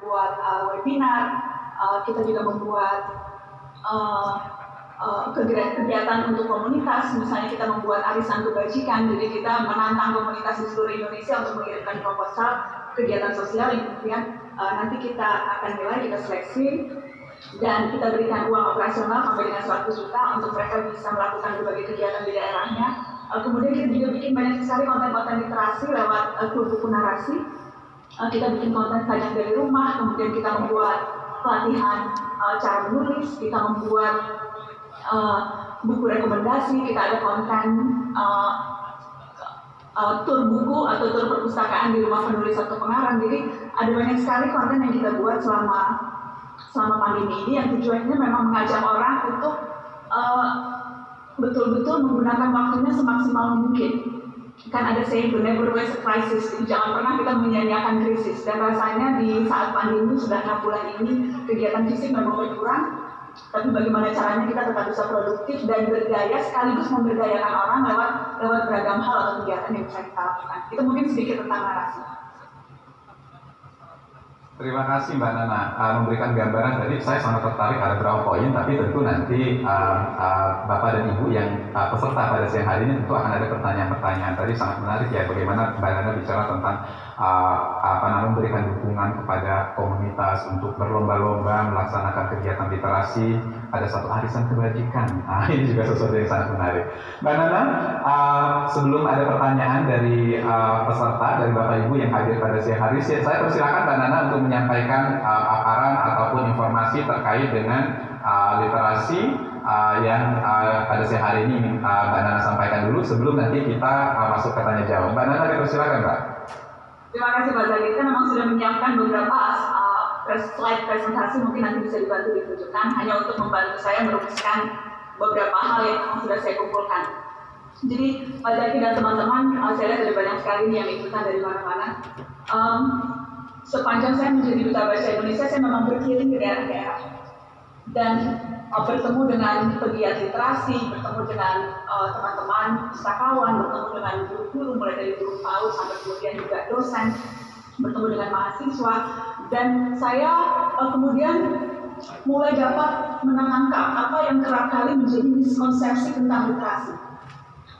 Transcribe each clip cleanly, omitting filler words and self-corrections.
membuat webinar, kita juga membuat kegiatan untuk komunitas. Misalnya kita membuat arisan kebajikan, jadi kita menantang komunitas di seluruh Indonesia untuk mengirimkan proposal kegiatan sosial yang kemudian nanti kita akan nilai, kita seleksi, dan kita berikan uang operasional sampai dengan 100 juta untuk mereka bisa melakukan berbagai kegiatan di daerahnya. Kemudian kita juga bikin banyak sekali konten-konten literasi lewat klub buku narasi. Kita bikin konten belajar dari rumah, kemudian kita membuat pelatihan cara menulis, kita membuat buku rekomendasi, kita ada konten tur buku atau tur perpustakaan di rumah penulis atau pengarang. Jadi ada banyak sekali konten yang kita buat selama pandemi ini yang tujuannya memang mengajak orang untuk betul-betul menggunakan waktunya semaksimal mungkin. Kan ada saying, "The never waste a crisis." Jadi jangan pernah kita menyia-nyiakan krisis. Dan rasanya di saat pandemi sudah 6 bulan ini kegiatan fisik memang berkurang, tapi bagaimana caranya kita tetap bisa produktif dan berdaya sekaligus memberdayakan orang lewat beragam hal atau kegiatan yang bisa kita lakukan. Itu mungkin sedikit tentang narasi. Terima kasih Mbak Nana memberikan gambaran. Tadi saya sangat tertarik ada beberapa poin, tapi tentu nanti Bapak dan Ibu yang peserta pada siang hari ini tentu akan ada pertanyaan-pertanyaan. Tadi sangat menarik ya bagaimana Mbak Nana bicara tentang memberikan dukungan kepada komunitas untuk berlomba-lomba melaksanakan kegiatan literasi. Ada satu arisan kebajikan. Ini juga sesuatu yang sangat menarik. Mbak Nana, sebelum ada pertanyaan dari peserta, dari Bapak Ibu yang hadir pada siang hari, saya persilakan Mbak Nana untuk menyampaikan paparan ataupun informasi terkait dengan literasi yang pada siang hari ini Mbak Nana sampaikan dulu sebelum nanti kita masuk ke tanya jawab. Mbak Nana, dipersilakan Mbak. Terima kasih Pak Zaki. Kita memang sudah menyiapkan beberapa slide presentasi, mungkin nanti bisa dibantu ditunjukkan, hanya untuk membantu saya merumuskan beberapa hal yang memang sudah saya kumpulkan. Jadi Pak Zaki dan teman-teman, saya lihat ada banyak sekali yang ikutan dari mana-mana. Sepanjang saya menjadi Duta Baca Indonesia, saya memang berkeliling ke daerah-daerah dan bertemu dengan pegiat literasi, bertemu dengan teman-teman pustakawan, bertemu dengan guru-guru mulai dari guru PAUD sampai kemudian juga dosen, bertemu dengan mahasiswa, dan saya kemudian mulai dapat menangkap apa yang kerap kali menjadi miskonsepsi tentang literasi.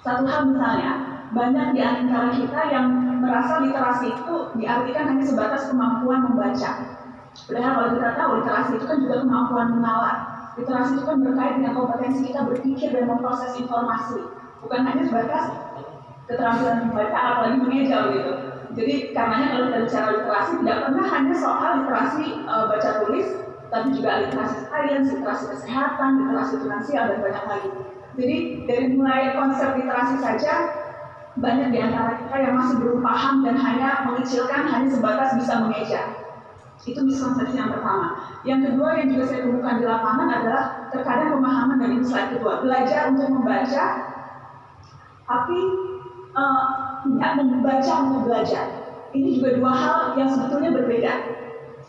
Satu hal misalnya, banyak di antara kita yang merasa literasi itu diartikan hanya sebatas kemampuan membaca. Padahal kalau kita tahu literasi itu kan juga kemampuan menalar. Literasi itu kan berkait dengan kompetensi kita berpikir dan memproses informasi, bukan hanya sebatas keterampilan membaca, apalagi mengeja gitu. Jadi karenanya kalau kita bicara literasi tidak pernah hanya soal literasi baca tulis, tapi juga literasi sains, literasi kesehatan, literasi finansial dan banyak lagi. Jadi dari mulai konsep literasi saja banyak di antara kita yang masih belum paham dan hanya mengecilkan hanya sebatas bisa mengeja. Itu miskonsepsi yang pertama. Yang kedua yang juga saya temukan di lapangan adalah terkadang pemahaman dari slide kedua, belajar untuk membaca, tapi tidak membaca untuk belajar. Ini juga dua hal yang sebetulnya berbeda.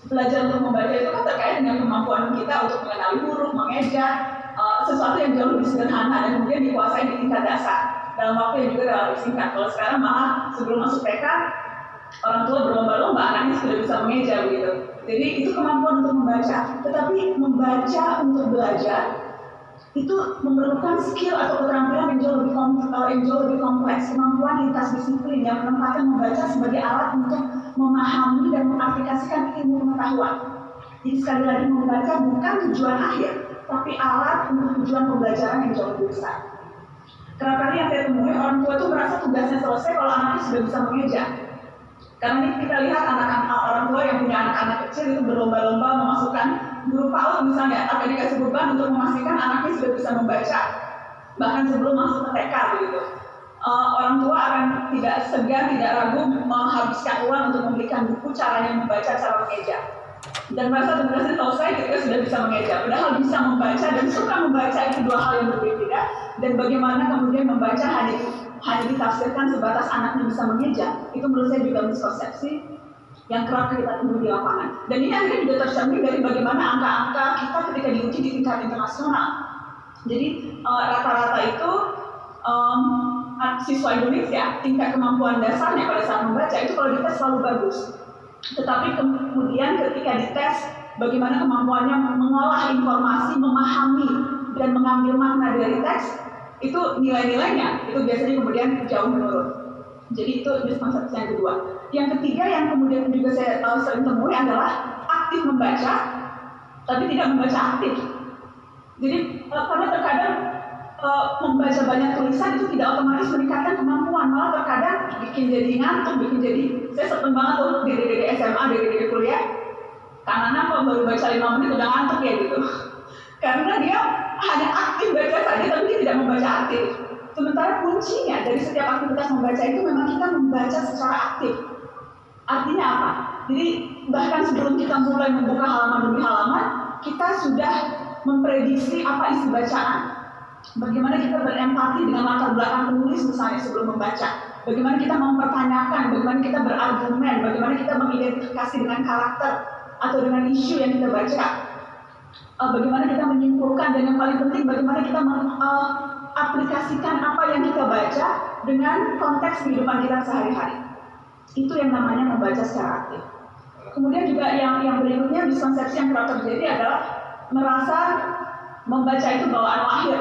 Belajar untuk membaca itu kan terkait dengan kemampuan kita untuk mengenali huruf, mengeja, sesuatu yang jauh lebih sederhana dan kemudian dikuasai di tingkat dasar dalam waktu yang juga relatif singkat. Kalau sekarang malah sebelum masuk TK, orang tua berlomba-lomba anaknya sudah bisa mengeja begitu. Jadi itu kemampuan untuk membaca. Tetapi membaca untuk belajar itu memerlukan skill atau keterampilan yang jauh lebih kompleks, kemampuan lintas disiplin yang menempatkan membaca sebagai alat untuk memahami dan mengaplikasikan ilmu pengetahuan. Jadi sekali lagi membaca bukan tujuan akhir, tapi alat untuk tujuan pembelajaran yang jauh lebih besar. Kerap kali yang saya temui orang tua itu merasa tugasnya selesai kalau anaknya sudah bisa mengeja. Karena ini kita lihat anak-anak orang tua yang punya anak-anak kecil itu berlomba-lomba memasukkan guru PAUD misalnya, tapi dikasih beban untuk memastikan anaknya sudah bisa membaca, bahkan sebelum masuk ke TK begitu. Orang tua akan tidak segan, tidak ragu menghabiskan uang untuk membelikan buku caranya membaca, cara mengeja. Dan merasa tugasnya selesai ketika sudah bisa mengeja. Padahal bisa membaca dan suka membaca itu dua hal yang berbeda. Dan bagaimana kemudian membaca hanya ditafsirkan sebatas anaknya bisa mengeja, itu menurut saya juga miskonsepsi yang kerap kita temui di lapangan. Dan ini akhirnya juga tercermin dari bagaimana angka-angka kita ketika diuji di tingkat internasional. Jadi rata-rata itu siswa Indonesia tingkat kemampuan dasarnya pada saat membaca itu kalau dites selalu bagus. Tetapi kemudian ketika dites bagaimana kemampuannya mengolah informasi, memahami dan mengambil makna dari teks, itu nilai-nilainya itu biasanya kemudian jauh menurun. Jadi itu miskonsepsi yang kedua. Yang ketiga yang kemudian juga saya sering temui adalah aktif membaca, tapi tidak membaca aktif. Jadi karena terkadang membaca banyak tulisan itu tidak otomatis meningkatkan kemampuan, malah terkadang bikin jadi ngantuk, bikin jadi, saya sering banget tuh di SMA, di kuliah, karena kok baru baca 5 menit udah ngantuk ya gitu. Karena dia hanya aktif baca saja, tapi dia tidak membaca aktif. Sementara kuncinya dari setiap aktivitas membaca itu memang kita membaca secara aktif. Artinya apa? Jadi bahkan sebelum kita mulai membuka halaman demi halaman, kita sudah memprediksi apa isi bacaan. Bagaimana kita berempati dengan latar belakang penulis misalnya sebelum membaca. Bagaimana kita mempertanyakan, bagaimana kita berargumen, bagaimana kita mengidentifikasi dengan karakter atau dengan isu yang kita baca. Bagaimana kita menyimpulkan, dan yang paling penting bagaimana kita mengaplikasikan apa yang kita baca dengan konteks kehidupan kita sehari-hari. Itu yang namanya membaca secara aktif. Kemudian juga yang berikutnya, miskonsepsi yang kerap terjadi adalah merasa membaca itu bawaan lahir.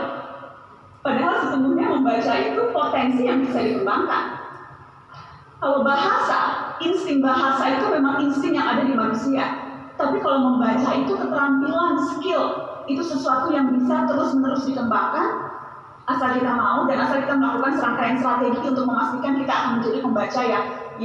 Padahal sesungguhnya membaca itu potensi yang bisa dikembangkan. Kalau bahasa, insting bahasa itu memang insting yang ada di manusia. Tapi kalau membaca itu keterampilan, skill, itu sesuatu yang bisa terus-menerus dikembangkan asal kita mau dan asal kita melakukan serangkaian strategi untuk memastikan kita akan menjadi pembaca yang